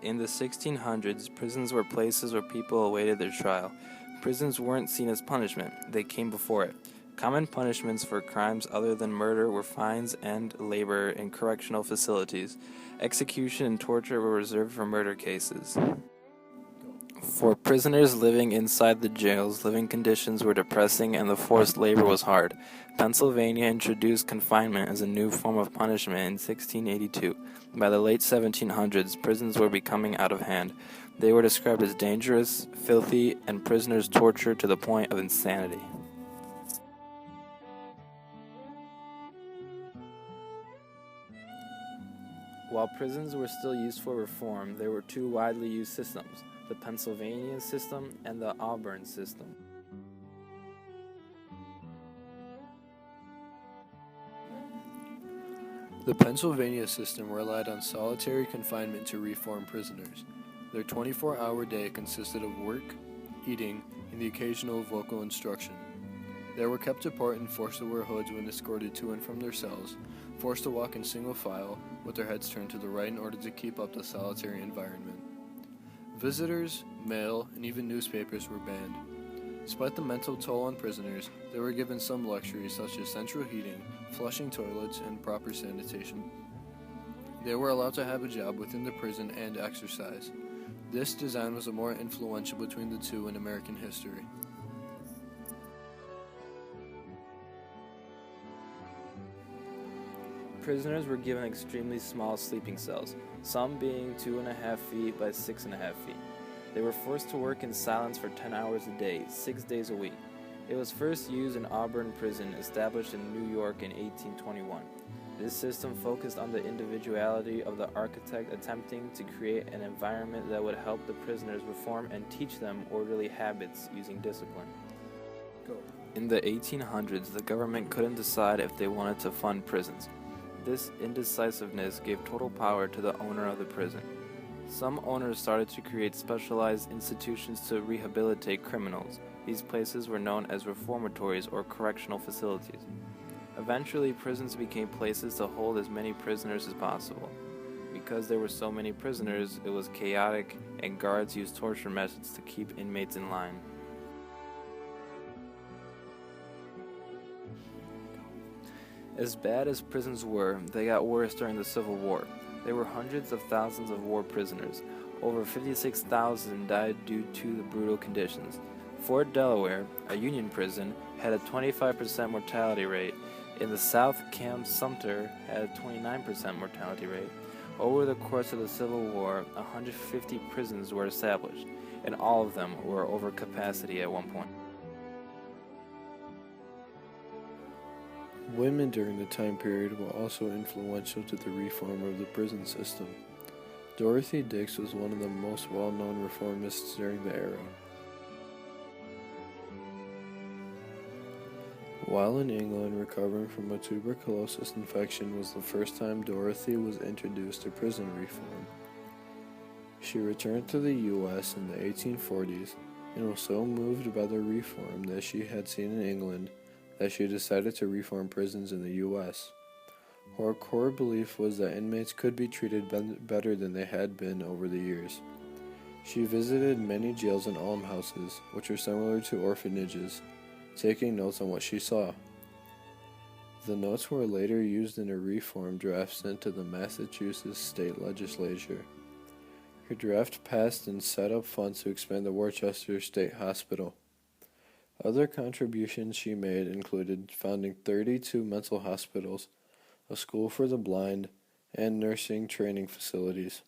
In the 1600s, prisons were places where people awaited their trial. Prisons weren't seen as punishment, they came before it. Common punishments for crimes other than murder were fines and labor in correctional facilities. Execution and torture were reserved for murder cases. For prisoners living inside the jails, living conditions were depressing and the forced labor was hard. Pennsylvania introduced confinement as a new form of punishment in 1682. By the late 1700s, prisons were becoming out of hand. They were described as dangerous, filthy, and prisoners tortured to the point of insanity. While prisons were still used for reform, there were two widely used systems, the Pennsylvania system and the Auburn system. The Pennsylvania system relied on solitary confinement to reform prisoners. Their 24-hour day consisted of work, eating, and the occasional vocal instruction. They were kept apart and forced to wear hoods when escorted to and from their cells, forced to walk in single file with their heads turned to the right in order to keep up the solitary environment. Visitors, mail, and even newspapers were banned. Despite the mental toll on prisoners, they were given some luxuries such as central heating, flushing toilets, and proper sanitation. They were allowed to have a job within the prison and exercise. This design was the more influential between the two in American history. Prisoners were given extremely small sleeping cells, some being 2.5 feet by 6.5 feet. They were forced to work in silence for 10 hours a day, 6 days a week. It was first used in Auburn Prison, established in New York in 1821. This system focused on the individuality of the architect, attempting to create an environment that would help the prisoners reform and teach them orderly habits using discipline. In the 1800s, the government couldn't decide if they wanted to fund prisons. This indecisiveness gave total power to the owner of the prison. Some owners started to create specialized institutions to rehabilitate criminals. These places were known as reformatories or correctional facilities. Eventually, prisons became places to hold as many prisoners as possible. Because there were so many prisoners, it was chaotic, and guards used torture methods to keep inmates in line. As bad as prisons were, they got worse during the Civil War. There were hundreds of thousands of war prisoners. Over 56,000 died due to the brutal conditions. Fort Delaware, a Union prison, had a 25% mortality rate. In the South, Camp Sumter had a 29% mortality rate. Over the course of the Civil War, 150 prisons were established, and all of them were over capacity at one point. Women during the time period were also influential to the reform of the prison system. Dorothy Dix was one of the most well-known reformists during the era. While in England, recovering from a tuberculosis infection was the first time Dorothy was introduced to prison reform. She returned to the U.S. in the 1840s and was so moved by the reform that she had seen in England that she decided to reform prisons in the U.S. Her core belief was that inmates could be treated better than they had been over the years. She visited many jails and almshouses, which are similar to orphanages, taking notes on what she saw. The notes were later used in a reform draft sent to the Massachusetts state legislature. Her draft passed and set up funds to expand the Worcester State Hospital. Other contributions she made included founding 32 mental hospitals, a school for the blind, and nursing training facilities.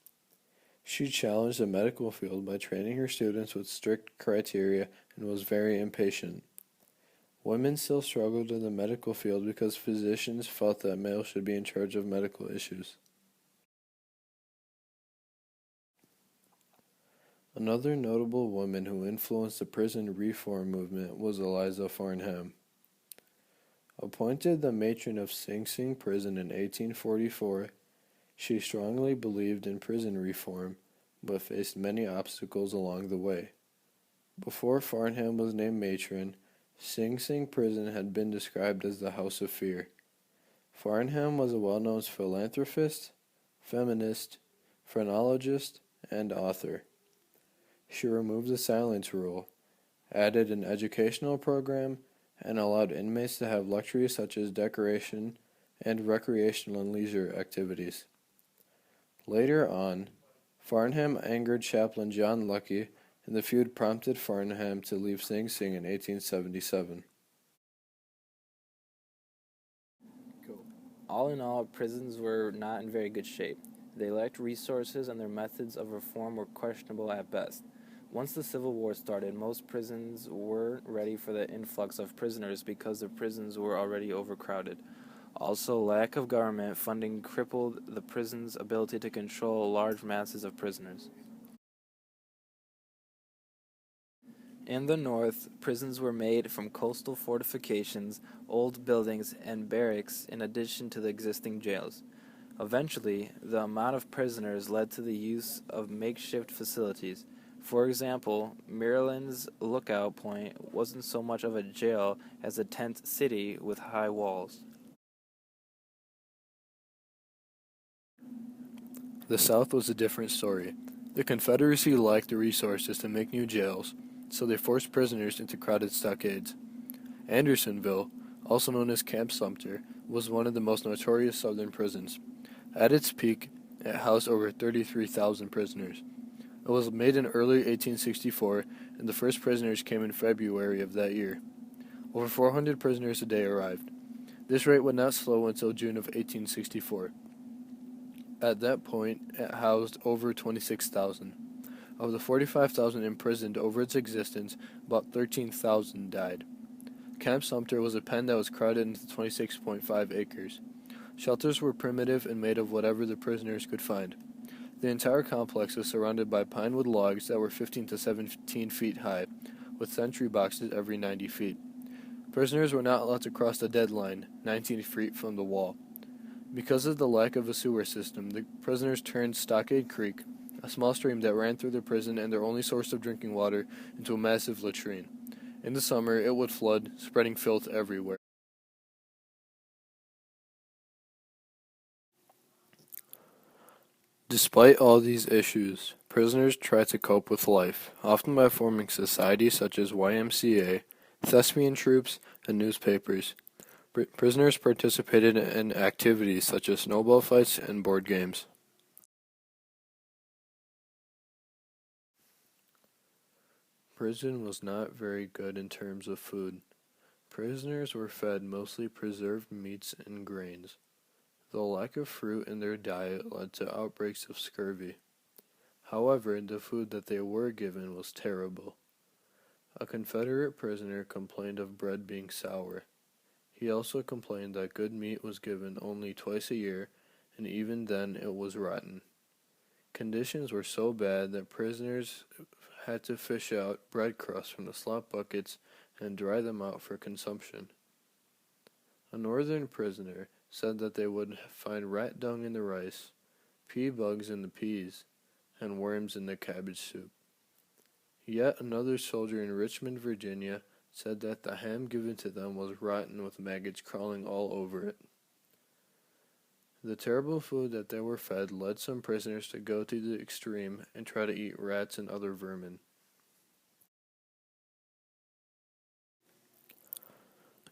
She challenged the medical field by training her students with strict criteria and was very impatient. Women still struggled in the medical field because physicians felt that males should be in charge of medical issues. Another notable woman who influenced the prison reform movement was Eliza Farnham. Appointed the matron of Sing Sing Prison in 1844, she strongly believed in prison reform, but faced many obstacles along the way. Before Farnham was named matron, Sing Sing Prison had been described as the House of Fear. Farnham was a well-known philanthropist, feminist, phrenologist, and author. She removed the silence rule, added an educational program, and allowed inmates to have luxuries such as decoration and recreational and leisure activities. Later on, Farnham angered Chaplain John Lucky, and the feud prompted Farnham to leave Sing Sing in 1877. All in all, prisons were not in very good shape. They lacked resources, and their methods of reform were questionable at best. Once the Civil War started, most prisons weren't ready for the influx of prisoners because the prisons were already overcrowded. Also, lack of government funding crippled the prison's ability to control large masses of prisoners. In the North, prisons were made from coastal fortifications, old buildings, and barracks in addition to the existing jails. Eventually, the amount of prisoners led to the use of makeshift facilities. For example, Maryland's Lookout Point wasn't so much of a jail as a tent city with high walls. The South was a different story. The Confederacy lacked the resources to make new jails, so they forced prisoners into crowded stockades. Andersonville, also known as Camp Sumter, was one of the most notorious Southern prisons. At its peak, it housed over 33,000 prisoners. It was made in early 1864, and the first prisoners came in February of that year. Over 400 prisoners a day arrived. This rate would not slow until June of 1864. At that point, it housed over 26,000. Of the 45,000 imprisoned over its existence, about 13,000 died. Camp Sumter was a pen that was crowded into 26.5 acres. Shelters were primitive and made of whatever the prisoners could find. The entire complex was surrounded by pine wood logs that were 15 to 17 feet high, with sentry boxes every 90 feet. Prisoners were not allowed to cross the dead line, 19 feet from the wall. Because of the lack of a sewer system, the prisoners turned Stockade Creek, a small stream that ran through the prison and their only source of drinking water, into a massive latrine. In the summer, it would flood, spreading filth everywhere. Despite all these issues, prisoners tried to cope with life, often by forming societies such as YMCA, thespian troupes, and newspapers. Prisoners participated in activities such as snowball fights and board games. Prison was not very good in terms of food. Prisoners were fed mostly preserved meats and grains. The lack of fruit in their diet led to outbreaks of scurvy. However, the food that they were given was terrible. A Confederate prisoner complained of bread being sour. He also complained that good meat was given only twice a year, and even then it was rotten. Conditions were so bad that prisoners had to fish out bread crusts from the slop buckets and dry them out for consumption. A northern prisoner said that they would find rat dung in the rice, pea bugs in the peas, and worms in the cabbage soup. Yet another soldier in Richmond, Virginia, said that the ham given to them was rotten with maggots crawling all over it. The terrible food that they were fed led some prisoners to go to the extreme and try to eat rats and other vermin.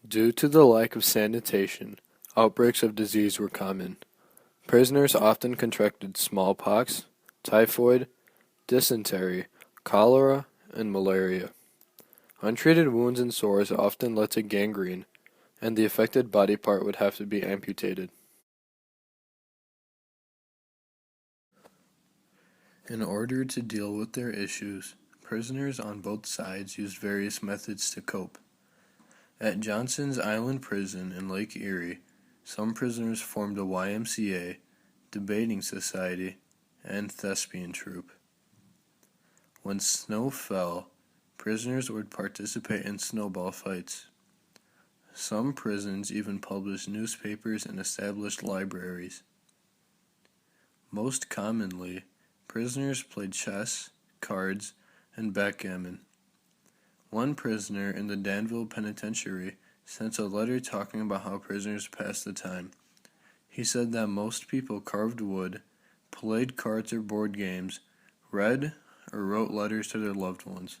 Due to the lack of sanitation, outbreaks of disease were common. Prisoners often contracted smallpox, typhoid, dysentery, cholera, and malaria. Untreated wounds and sores often led to gangrene, and the affected body part would have to be amputated. In order to deal with their issues, prisoners on both sides used various methods to cope. At Johnson's Island Prison in Lake Erie, some prisoners formed a YMCA, debating society, and thespian troupe. When snow fell, prisoners would participate in snowball fights. Some prisons even published newspapers and established libraries. Most commonly, prisoners played chess, cards, and backgammon. One prisoner in the Danville Penitentiary sent a letter talking about how prisoners passed the time. He said that most people carved wood, played cards or board games, read or wrote letters to their loved ones.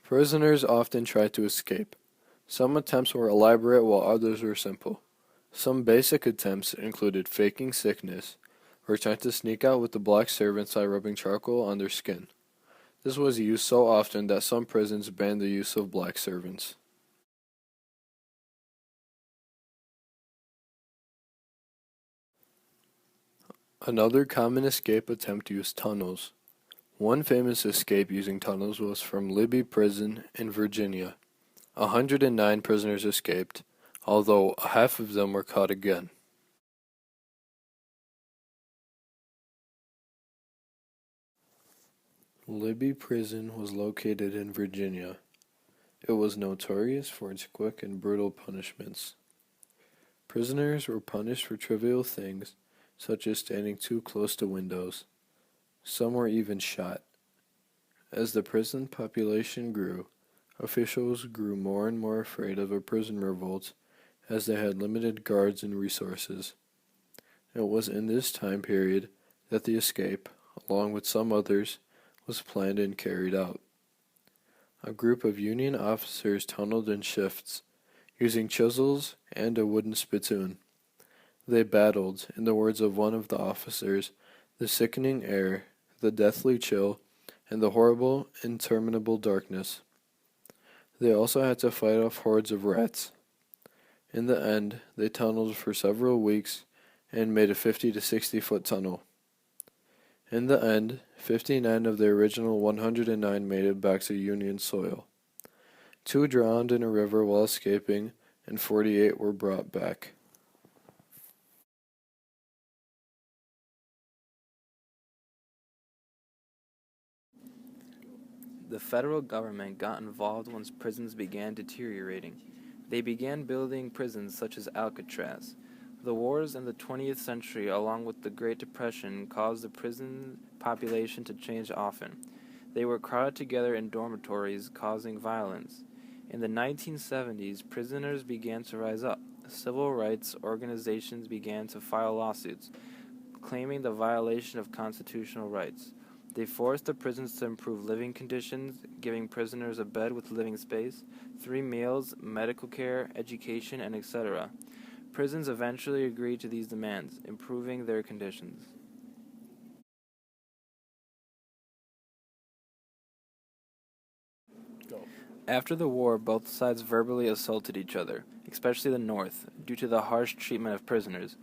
Prisoners often tried to escape. Some attempts were elaborate while others were simple. Some basic attempts included faking sickness or trying to sneak out with the black servants by rubbing charcoal on their skin. This was used so often that some prisons banned the use of black servants. Another common escape attempt used tunnels. One famous escape using tunnels was from Libby Prison in Virginia. 109 prisoners escaped, although half of them were caught again. Libby Prison was located in Virginia. It was notorious for its quick and brutal punishments. Prisoners were punished for trivial things, such as standing too close to windows. Some were even shot. As the prison population grew, officials grew more and more afraid of a prison revolt as they had limited guards and resources. It was in this time period that the escape, along with some others, was planned and carried out. A group of Union officers tunneled in shifts, using chisels and a wooden spittoon. They battled, in the words of one of the officers, the sickening air, the deathly chill, and the horrible, interminable darkness. They also had to fight off hordes of rats. In the end, they tunneled for several weeks and made a 50 to 60-foot tunnel. In the end, 59 of the original 109 made it back to Union soil. 2 drowned in a river while escaping, and 48 were brought back. The federal government got involved once prisons began deteriorating. They began building prisons such as Alcatraz. The wars in the 20th century, along with the Great Depression, caused the prison population to change often. They were crowded together in dormitories, causing violence. In the 1970s, prisoners began to rise up. Civil rights organizations began to file lawsuits, claiming the violation of constitutional rights. They forced the prisons to improve living conditions, giving prisoners a bed with living space, 3 meals, medical care, education, and etc. Prisons eventually agreed to these demands, improving their conditions. After the war, both sides verbally assaulted each other, especially the North, due to the harsh treatment of prisoners.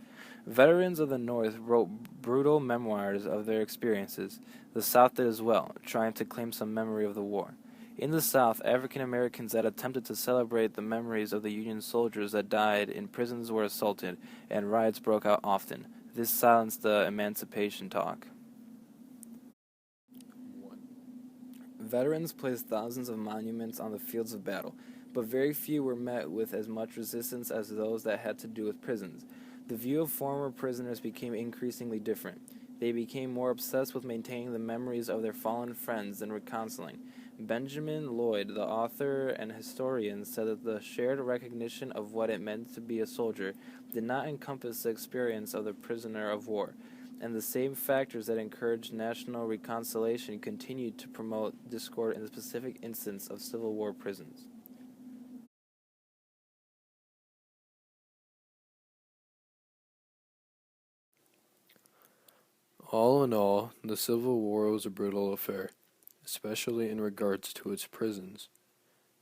Veterans of the North wrote brutal memoirs of their experiences. The South did as well, trying to claim some memory of the war. In the South, African Americans that attempted to celebrate the memories of the Union soldiers that died in prisons were assaulted, and riots broke out often. This silenced the emancipation talk. Veterans placed thousands of monuments on the fields of battle, but very few were met with as much resistance as those that had to do with prisons. The view of former prisoners became increasingly different. They became more obsessed with maintaining the memories of their fallen friends than reconciling. Benjamin Lloyd, the author and historian, said that the shared recognition of what it meant to be a soldier did not encompass the experience of the prisoner of war, and the same factors that encouraged national reconciliation continued to promote discord in the specific instance of Civil War prisons. All in all, the Civil War was a brutal affair, especially in regards to its prisons.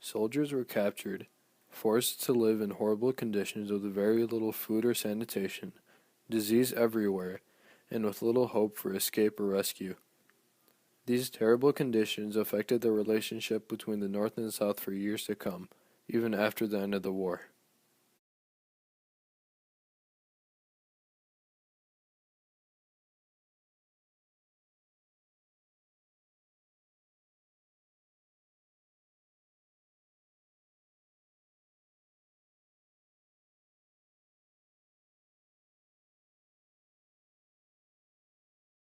Soldiers were captured, forced to live in horrible conditions with very little food or sanitation, disease everywhere, and with little hope for escape or rescue. These terrible conditions affected the relationship between the North and South for years to come, even after the end of the war.